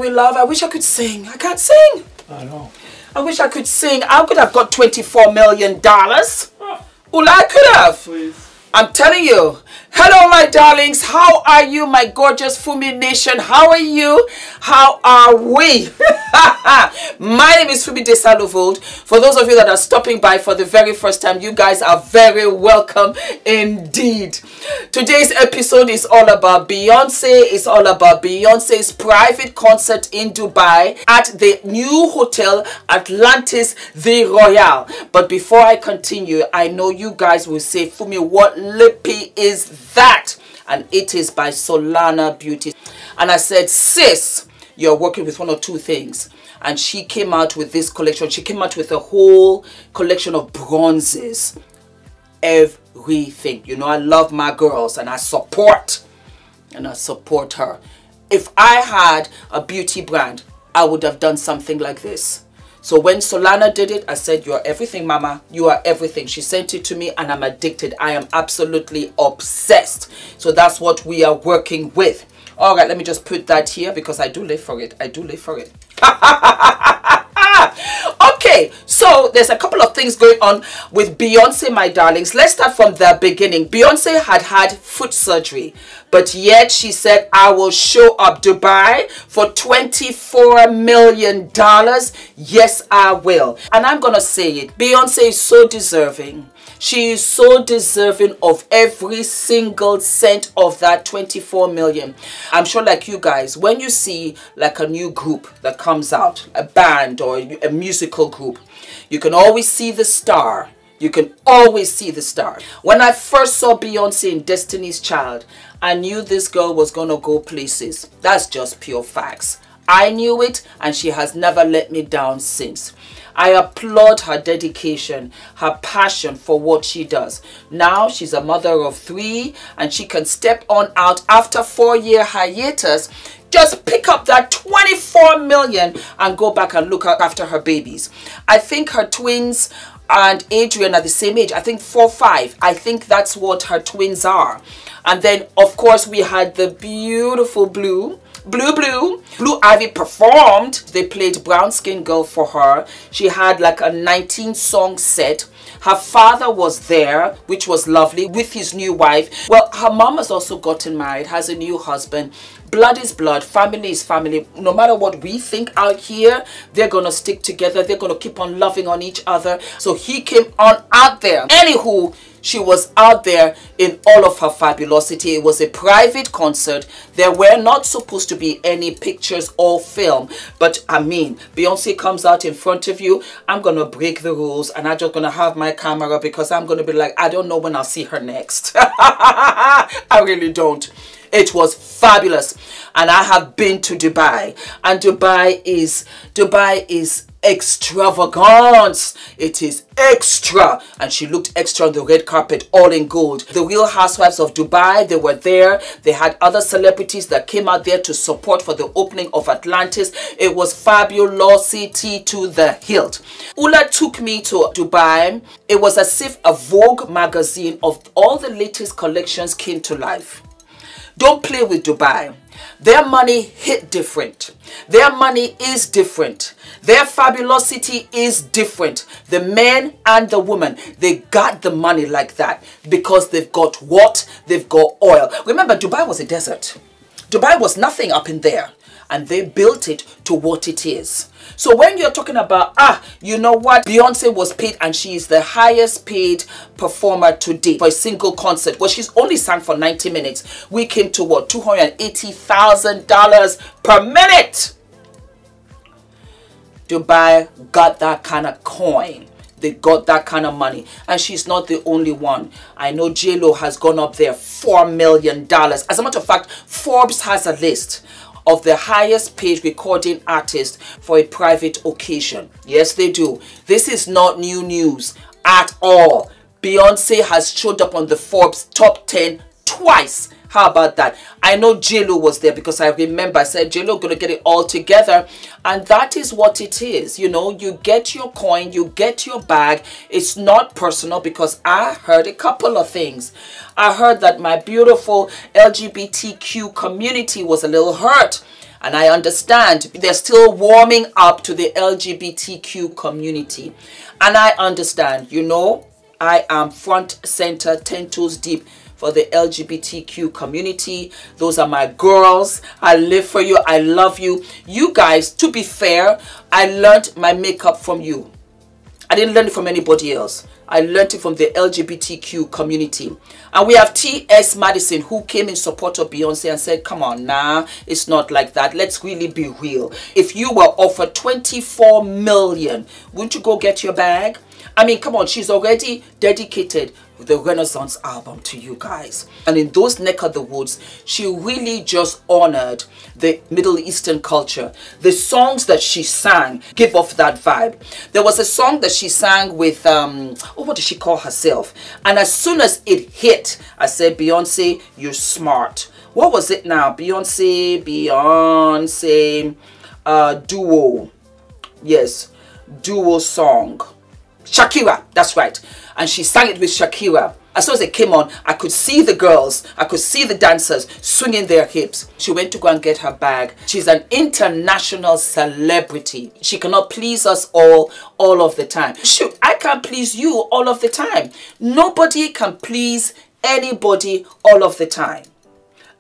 Fumi love, I wish I could sing. I can't sing. I know. I wish I could sing. I could have got $24 million. Ula, I could have. Please. I'm telling you. Hello, my darlings. How are you, my gorgeous Fumi Nation? How are you? How are we? My name is Fumidesaluvold. For those of you that are stopping by for the very first time, you guys are very welcome indeed. Today's episode is all about Beyonce. It's all about Beyonce's private concert in Dubai at the new hotel Atlantis the Royal. But before I continue, I know you guys will say, Fumi, what lippy is that? And it is by Solana Beauty. And I said, sis, you're working with one or two things. And she came out with this collection. She came out with a whole collection of bronzes. Everything. You know, I love my girls and I support her. If I had a beauty brand, I would have done something like this. So when Solana did it, I said, you're everything, mama. You are everything. She sent it to me and I'm addicted. I am absolutely obsessed. So that's what we are working with. All right, let me just put that here because I do live for it. I do live for it. Okay, so there's a couple of things going on with Beyonce, my darlings. Let's start from the beginning. Beyonce had foot surgery, but yet she said, I will show up Dubai for $24 million. Yes, I will. And I'm going to say it. Beyonce is so deserving. She is so deserving of every single cent of that 24 million. I'm sure like you guys, when you see like a new group that comes out, a band or a musical group, you can always see the star. You can always see the star. When I first saw Beyonce in Destiny's Child, I knew this girl was going to go places. That's just pure facts. I knew it and she has never let me down since. I applaud her dedication, her passion for what she does. Now she's a mother of 3 and she can step on out after 4-year hiatus. Just pick up that 24 million and go back and look after her babies. I think her twins and Adrian are the same age. I think 4-5. I think that's what her twins are. And then of course we had the beautiful Blue Ivy performed. They played Brown Skin Girl for her. She had like a 19-song set. Her father was there, which was lovely, with his new wife. Well, her mom has also gotten married, has a new husband. Blood is blood, family is family. No matter what we think out here, they're gonna stick together. They're gonna keep on loving on each other. So he came on out there. Anywho, she was out there in all of her fabulosity. It was a private concert. There were not supposed to be any pictures or film. But I mean, Beyonce comes out in front of you. I'm going to break the rules and I'm just going to have my camera because I'm going to be like, I don't know when I'll see her next. I really don't. It was fabulous. And I have been to Dubai. And Dubai is extravagance. It is extra. And she looked extra on the red carpet, all in gold. The Real Housewives of Dubai, they were there. They had other celebrities that came out there to support for the opening of Atlantis. It was fabulosity to the hilt. Ula took me to Dubai. It was as if a Vogue magazine of all the latest collections came to life. Don't play with Dubai. Their money hit different. Their money is different. Their fabulosity is different. The men and the women, they got the money like that because they've got what? They've got oil. Remember, Dubai was a desert. Dubai was nothing up in there. And they built it to what it is. So when you're talking about, you know what? Beyonce was paid and she is the highest paid performer to date for a single concert. Well, she's only sang for 90 minutes. We came to what? $280,000 per minute. Dubai got that kind of coin. They got that kind of money. And she's not the only one. I know J-Lo has gone up there $4 million. As a matter of fact, Forbes has a list of the highest paid recording artist for a private occasion. Yes, they do. This is not new news at all. Beyonce has showed up on the Forbes top 10 twice. How about that? I know J-Lo was there because I remember I said J-Lo gonna get it all together, and that is what it is. You know, you get your coin, you get your bag. It's not personal because I heard a couple of things. I heard that my beautiful LGBTQ community was a little hurt. And I understand they're still warming up to the LGBTQ community. And I understand, you know, I am front, center, 10 toes deep for the LGBTQ community. Those are my girls. I live for you. I love you. You guys, to be fair, I learned my makeup from you. I didn't learn it from anybody else. I learned it from the LGBTQ community. And we have T.S. Madison, who came in support of Beyonce and said, come on, nah, it's not like that. Let's really be real. If you were offered 24 million, wouldn't you go get your bag? I mean, come on, she's already dedicated the Renaissance album to you guys. And in those neck of the woods, she really just honored the Middle Eastern culture. The songs that she sang give off that vibe. There was a song that she sang with, what did she call herself? And as soon as it hit, I said, Beyonce, you're smart. What was it now? Beyonce, duo. Yes, duo song. Shakira, that's right. And she sang it with Shakira. As soon as it came on, I could see the girls, I could see the dancers swinging their hips. She went to go and get her bag. She's an international celebrity. She cannot please us all of the time. Shoot, I can't please you all of the time. Nobody can please anybody all of the time.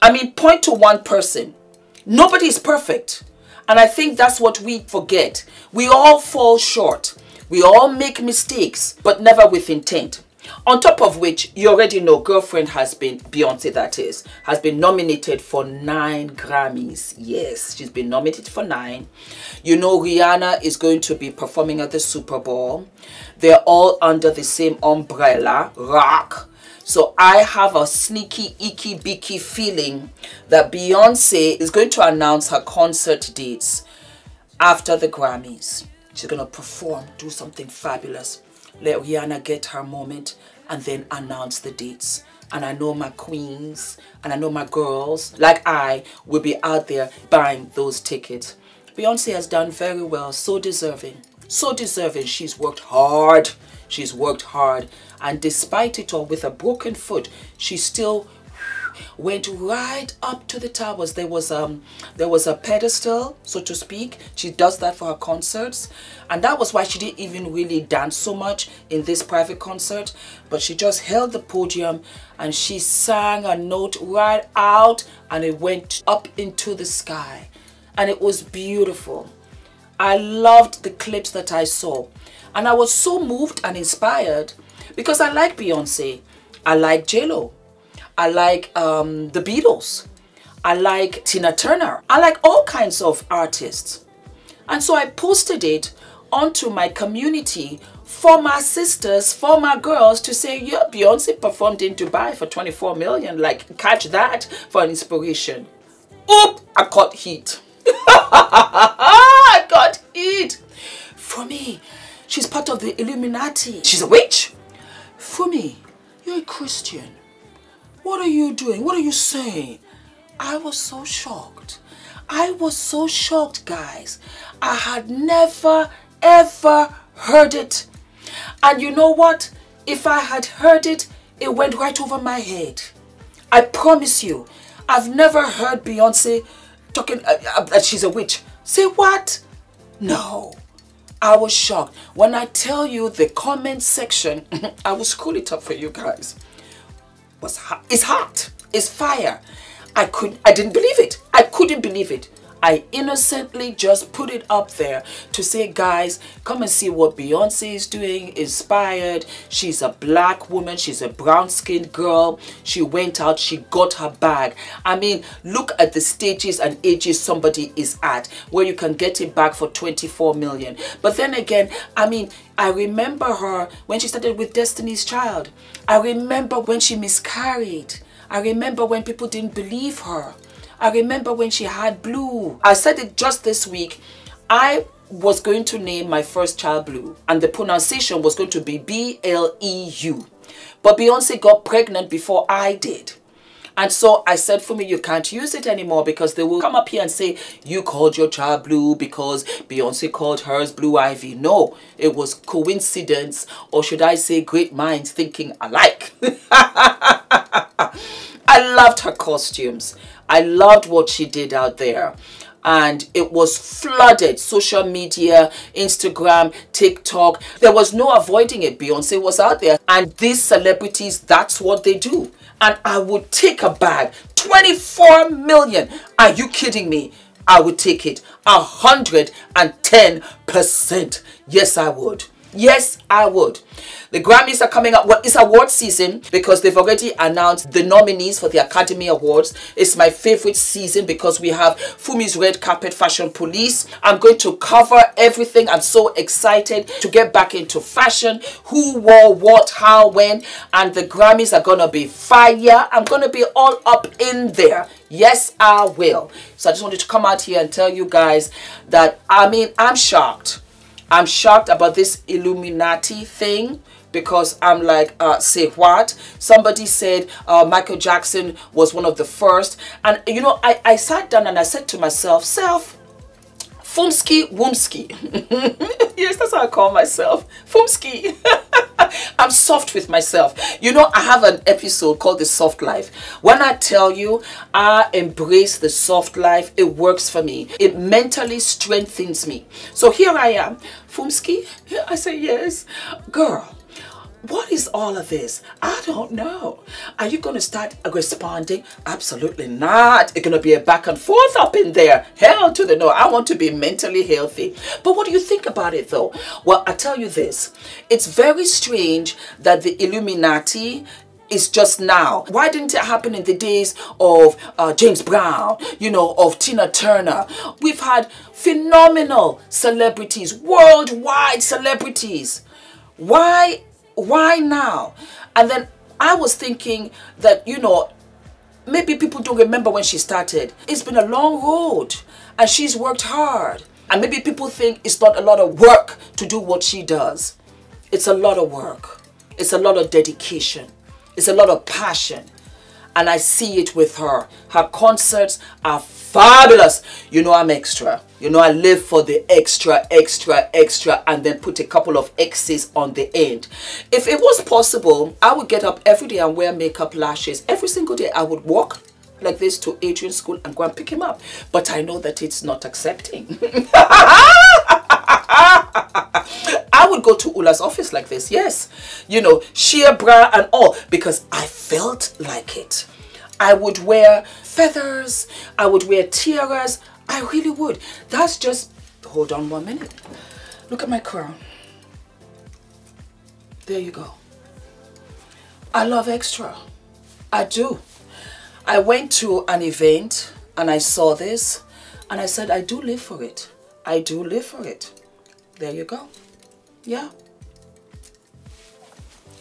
I mean, point to one person. Nobody is perfect. And I think that's what we forget. We all fall short. We all make mistakes, but never with intent. On top of which, you already know, girlfriend has been, Beyonce that is, has been nominated for 9 Grammys. Yes, she's been nominated for 9. You know, Rihanna is going to be performing at the Super Bowl. They're all under the same umbrella, rock. So I have a sneaky, icky, beaky feeling that Beyonce is going to announce her concert dates after the Grammys. She's going to perform, do something fabulous. Let Rihanna get her moment and then announce the dates. And I know my queens and I know my girls, like I, will be out there buying those tickets. Beyonce has done very well, so deserving. So deserving. She's worked hard. She's worked hard. And despite it all, with a broken foot, she still went right up to the towers. There was a pedestal, so to speak. She does that for her concerts, and that was why she didn't even really dance so much in this private concert, but she just held the podium and she sang a note right out and it went up into the sky, and it was beautiful. I loved the clips that I saw, and I was so moved and inspired because I like Beyonce, I like J-Lo, I like the Beatles. I like Tina Turner. I like all kinds of artists. And so I posted it onto my community for my sisters, for my girls to say, yeah, Beyonce performed in Dubai for 24 million. Like, catch that for an inspiration. Oop, I caught heat. I got heat. Fumi, she's part of the Illuminati. She's a witch. Fumi, you're a Christian. What are you doing? What are you saying? I was so shocked. I was so shocked, guys. I had never, ever heard it. And you know what? If I had heard it, it went right over my head. I promise you, I've never heard Beyonce talking that she's a witch. Say what? No. I was shocked. When I tell you the comment section, I will scroll it up for you guys. Was hot. It's hot. It's fire. I didn't believe it. I couldn't believe it. I innocently just put it up there to say, guys, come and see what Beyonce is doing. Inspired. She's a black woman. She's a brown-skinned girl. She went out. She got her bag. I mean, look at the stages and ages somebody is at where you can get it back for 24 million. But then again, I mean, I remember her when she started with Destiny's Child. I remember when she miscarried. I remember when people didn't believe her. I remember when she had Blue. I said it just this week. I was going to name my first child Blue, and the pronunciation was going to be B-L-E-U. But Beyonce got pregnant before I did. And so I said, Fumi, you can't use it anymore because they will come up here and say, you called your child Blue because Beyonce called hers Blue Ivy. No, it was coincidence, or should I say great minds thinking alike. I loved her costumes. I loved what she did out there. and it was flooded. Social media, Instagram, TikTok. There was no avoiding it. Beyonce was out there, and these celebrities, that's what they do. And I would take a bag, 24 million. Are you kidding me? I would take it 110%. Yes, I would. Yes, I would. The Grammys are coming up. Well, it's award season because they've already announced the nominees for the Academy Awards. It's my favorite season because we have Fumi's Red Carpet Fashion Police. I'm going to cover everything. I'm so excited to get back into fashion. Who wore what, how, when. And the Grammys are going to be fire. I'm going to be all up in there. Yes, I will. So I just wanted to come out here and tell you guys that, I mean, I'm shocked. I'm shocked about this Illuminati thing because I'm like, say what? Somebody said Michael Jackson was one of the first. And, you know, I sat down and I said to myself, Fumski Woomski. Yes, that's how I call myself. Fumski. I'm soft with myself. You know, I have an episode called The Soft Life. When I tell you I embrace the soft life, it works for me. It mentally strengthens me. So here I am. Fumski? I say, yes. Girl, what is all of this? I don't know. Are you going to start responding? Absolutely not. It's going to be a back and forth up in there. Hell to the no. I want to be mentally healthy. But what do you think about it though? Well, I tell you this. It's very strange that the Illuminati is just now. Why didn't it happen in the days of James Brown, you know, of Tina Turner? We've had phenomenal celebrities, worldwide celebrities. Why now? And then I was thinking that, you know, maybe people don't remember when she started. It's been a long road and she's worked hard. And maybe people think it's not a lot of work to do what she does. It's a lot of work. It's a lot of dedication. It's a lot of passion. And I see it with her. Her concerts are fabulous. You know, I'm extra. You know, I live for the extra, extra, extra, and then put a couple of X's on the end. If it was possible, I would get up every day and wear makeup, lashes. Every single day I would walk like this to Adrian's school and go and pick him up. But I know that it's not accepting. I would go to Ula's office like this, yes. You know, sheer bra and all, because I felt like it. I would wear feathers. I would wear tiaras. I really would. That's just, hold on 1 minute. Look at my crown. There you go. I love extra. I do. I went to an event and I saw this and I said, I do live for it. I do live for it. There you go. Yeah.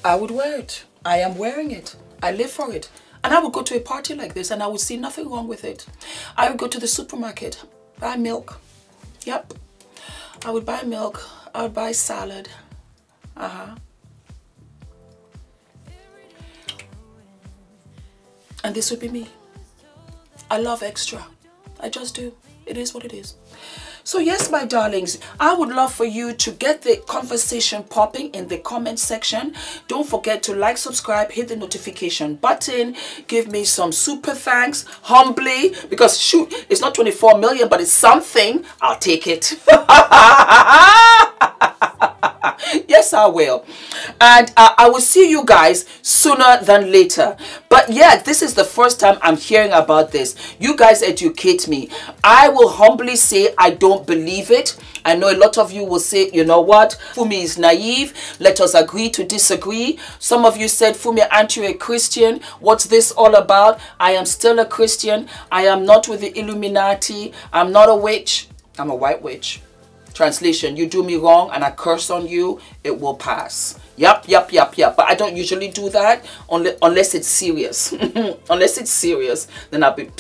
I would wear it. I am wearing it. I live for it. And I would go to a party like this and I would see nothing wrong with it. I would go to the supermarket, buy milk. Yep. I would buy milk. I would buy salad. And this would be me. I love extra. I just do. It is what it is. So yes, my darlings, I would love for you to get the conversation popping in the comment section. Don't forget to like, subscribe, hit the notification button, give me some super thanks, humbly, because shoot, it's not 24 million, but it's something. I'll take it. Yes, I will. And I will see you guys sooner than later. But yeah, this is the first time I'm hearing about this. You guys educate me. I will humbly say I don't believe it. I know a lot of you will say, you know what, Fumi is naive. Let us agree to disagree. Some of you said, Fumi, aren't you a Christian? What's this all about? I am still a Christian. I am not with the Illuminati. I'm not a witch. I'm a white witch. Translation, you do me wrong and I curse on you, it will pass. Yep. But I don't usually do that unless it's serious. Unless it's serious, then I'll be...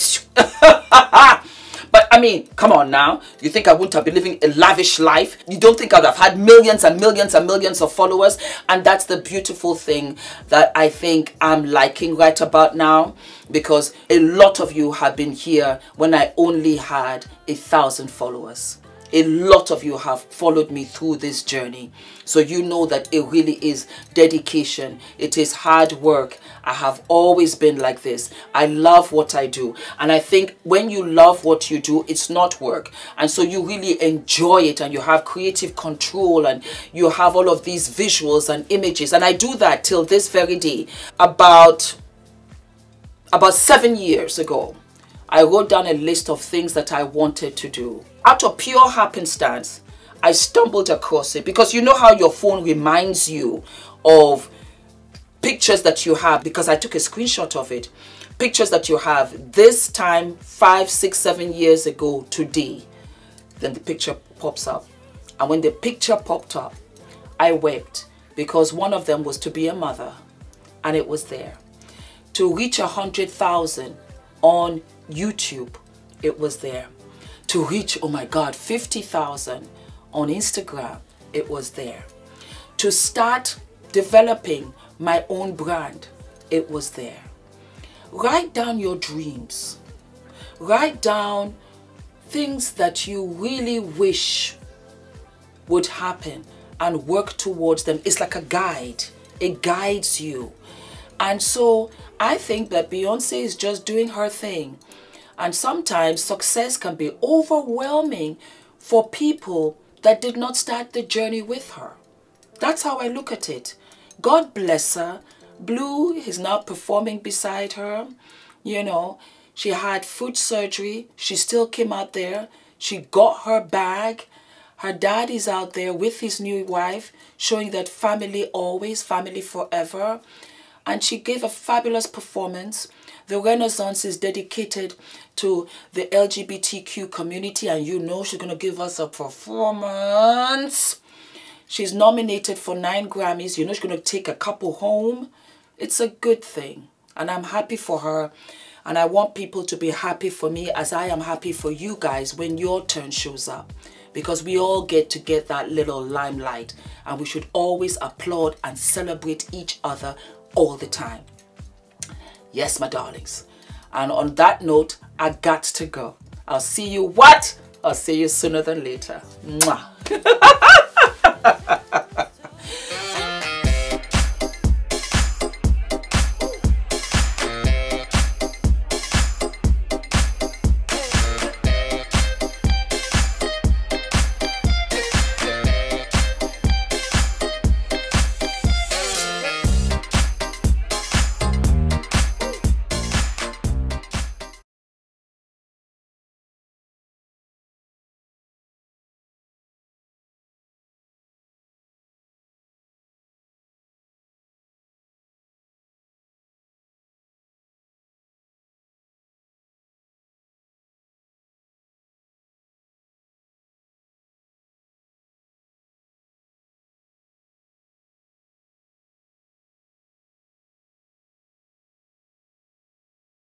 But I mean, come on now. You think I wouldn't have been living a lavish life? You don't think I'd have had millions and millions and millions of followers? And that's the beautiful thing that I think I'm liking right about now. Because a lot of you have been here when I only had 1,000 followers. a lot of you have followed me through this journey. So you know that it really is dedication. It is hard work. I have always been like this. I love what I do. And I think when you love what you do, it's not work. And so you really enjoy it, and you have creative control, and you have all of these visuals and images. And I do that till this very day. About 7 years ago, I wrote down a list of things that I wanted to do. Out of pure happenstance, I stumbled across it, because you know how your phone reminds you of pictures that you have, because I took a screenshot of it. Pictures that you have this time 5, 6, 7 years ago today. Then the picture pops up. And when the picture popped up, I wept, because one of them was to be a mother, and it was there. To reach 100,000 on YouTube, it was there. To reach, oh my God, 50,000 on Instagram, it was there. To start developing my own brand, it was there. Write down your dreams. Write down things that you really wish would happen and work towards them. It's like a guide. It guides you. And so I think that Beyonce is just doing her thing. And sometimes success can be overwhelming for people that did not start the journey with her. That's how I look at it. God bless her. Blue is now performing beside her. You know, she had foot surgery. She still came out there. She got her bag. Her dad is out there with his new wife, showing that family always, family forever. And she gave a fabulous performance. The Renaissance is dedicated to the LGBTQ community, and you know she's going to give us a performance. She's nominated for 9 Grammys. You know she's going to take a couple home. It's a good thing, and I'm happy for her. And I want people to be happy for me as I am happy for you guys when your turn shows up. Because we all get to get that little limelight, and we should always applaud and celebrate each other all the time. Yes, my darlings. And on that note, I got to go. I'll see you what? I'll see you sooner than later. Mwah.